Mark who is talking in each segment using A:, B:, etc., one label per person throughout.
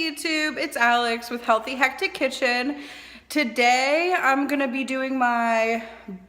A: YouTube, it's Alex with Healthy Hectic Kitchen. Today I'm gonna be doing my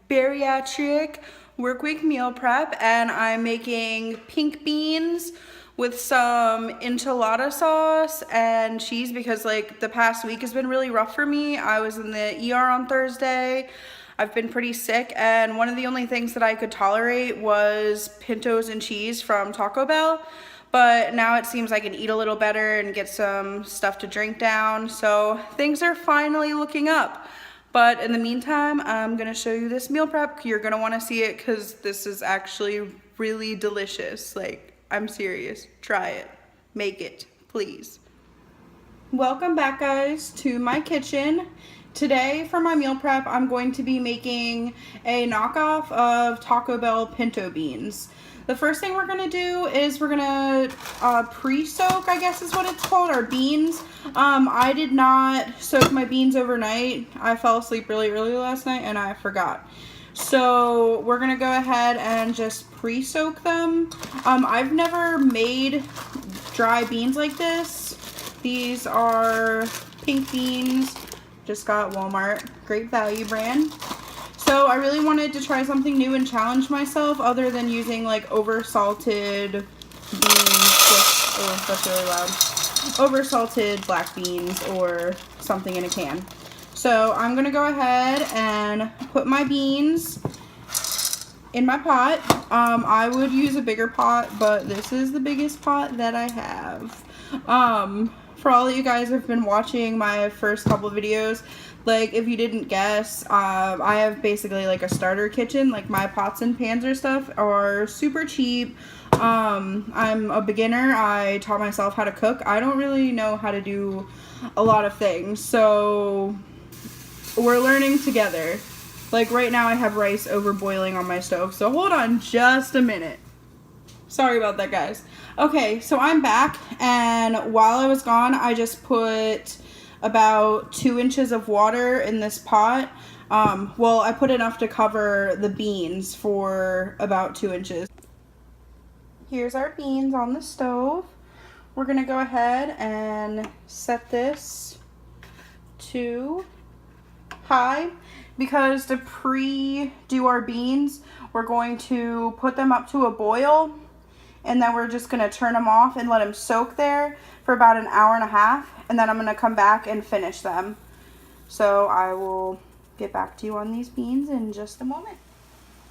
A: bariatric work week meal prep, and I'm making pink beans with some enchilada sauce and cheese because like the past week has been really rough for me. I was in the ER on Thursday. I've been pretty sick, and one of the only things that I could tolerate was pintos and cheese from Taco Bell. But now it seems I can eat a little better and get some stuff to drink down. So things are finally looking up. But in the meantime, I'm gonna show you this meal prep. You're gonna wanna see it because this is actually really delicious. Like, I'm serious, try it, make it, please. Welcome back, guys, to my kitchen. Today for my meal prep, I'm going to be making a knockoff of Taco Bell pinto beans. The first thing we're gonna do is we're gonna pre-soak, I guess is what it's called, our beans. I did not soak my beans overnight. I fell asleep really early last night and I forgot. So we're gonna go ahead and just pre-soak them. I've never made dry beans like this. These are pink beans. Just got Walmart, great value brand. So I really wanted to try something new and challenge myself other than using like over-salted beans, oh that's really loud, over-salted black beans or something in a can. So I'm gonna go ahead and put my beans in my pot. I would use a bigger pot, but this is the biggest pot that I have. For all of you guys who have been watching my first couple videos, like if you didn't guess, I have basically like a starter kitchen. Like my pots and pans or stuff are super cheap. I'm a beginner. I taught myself how to cook. I don't really know how to do a lot of things, so we're learning together. Like right now I have rice over boiling on my stove, so hold on just a minute. Sorry about that, guys. Okay, so I'm back, and while I was gone, I just put about 2 inches of water in this pot. Well, I put enough to cover the beans for about 2 inches. Here's our beans on the stove. We're gonna go ahead and set this to high because to pre-do our beans, we're going to put them up to a boil, and then we're just gonna turn them off and let them soak there for about an hour and a half, and then I'm gonna come back and finish them. So I will get back to you on these beans in just a moment.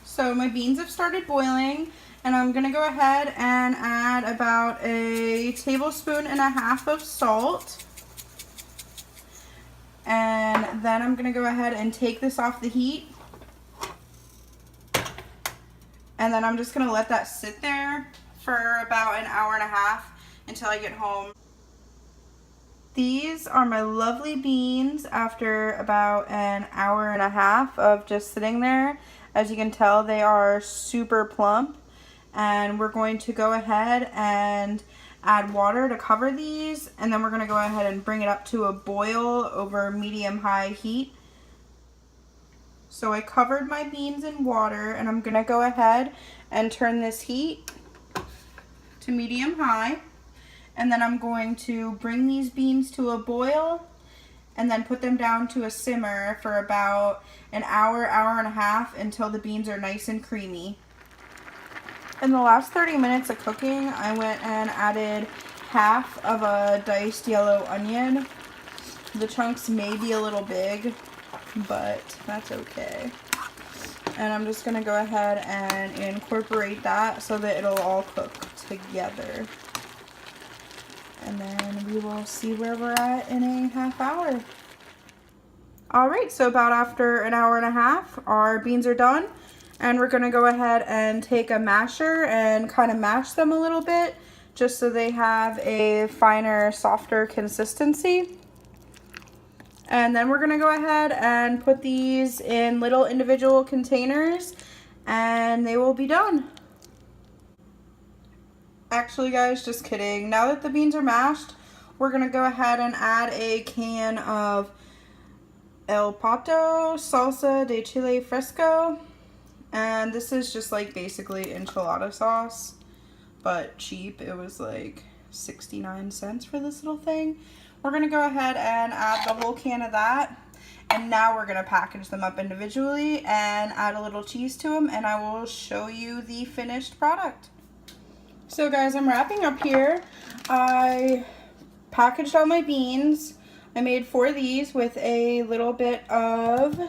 A: So my beans have started boiling, and I'm gonna go ahead and add about 1.5 tablespoons of salt. And then I'm gonna go ahead and take this off the heat. And then I'm just gonna let that sit there for about an hour and a half until I get home. These are my lovely beans after about an hour and a half of just sitting there. As you can tell, they are super plump, and we're going to go ahead and add water to cover these, and then we're going to go ahead and bring it up to a boil over medium-high heat. So I covered my beans in water, and I'm going to go ahead and turn this heat to medium-high, and then I'm going to bring these beans to a boil and then put them down to a simmer for about an hour, hour and a half until the beans are nice and creamy. In the last 30 minutes of cooking, I went and added half of a diced yellow onion. The chunks may be a little big, but that's okay. And I'm just gonna go ahead and incorporate that so that it'll all cook together. And then we will see where we're at in a half hour. All right, so about after an hour and a half, our beans are done. And we're gonna go ahead and take a masher and kind of mash them a little bit just so they have a finer, softer consistency. And then we're gonna go ahead and put these in little individual containers and they will be done. Actually, guys, just kidding. Now that the beans are mashed, we're gonna go ahead and add a can of El Pato Salsa de Chile Fresco. And this is just like basically enchilada sauce, but cheap. It was like 69 cents for this little thing. We're gonna go ahead and add the whole can of that. And now we're gonna package them up individually and add a little cheese to them, and I will show you the finished product. So guys, I'm wrapping up here. I packaged all my beans. I made 4 of these with a little bit of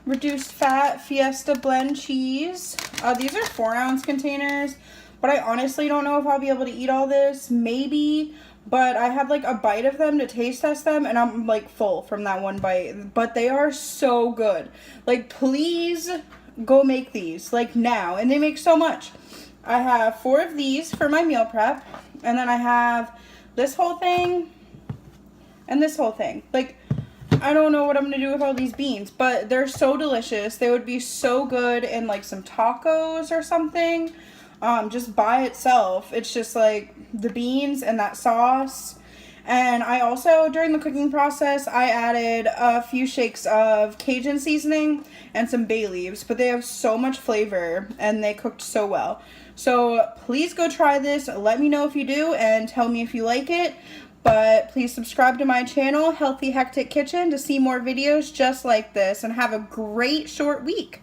A: reduced fat Fiesta blend cheese. These are 4-ounce containers, but I honestly don't know if I'll be able to eat all this. Maybe. But I had like a bite of them to taste test them, and I'm like full from that one bite. But they are so good. Like, please go make these like now. And they make so much. I have 4 of these for my meal prep. And then I have this whole thing and this whole thing. Like, I don't know what I'm going to do with all these beans, but they're so delicious. They would be so good in like some tacos or something. Just by itself. It's just like the beans and that sauce. And I also, during the cooking process, I added a few shakes of Cajun seasoning and some bay leaves, but they have so much flavor and they cooked so well. So please go try this. Let me know if you do and tell me if you like it. But please subscribe to my channel, Healthy Hectic Kitchen, to see more videos just like this, and have a great short week.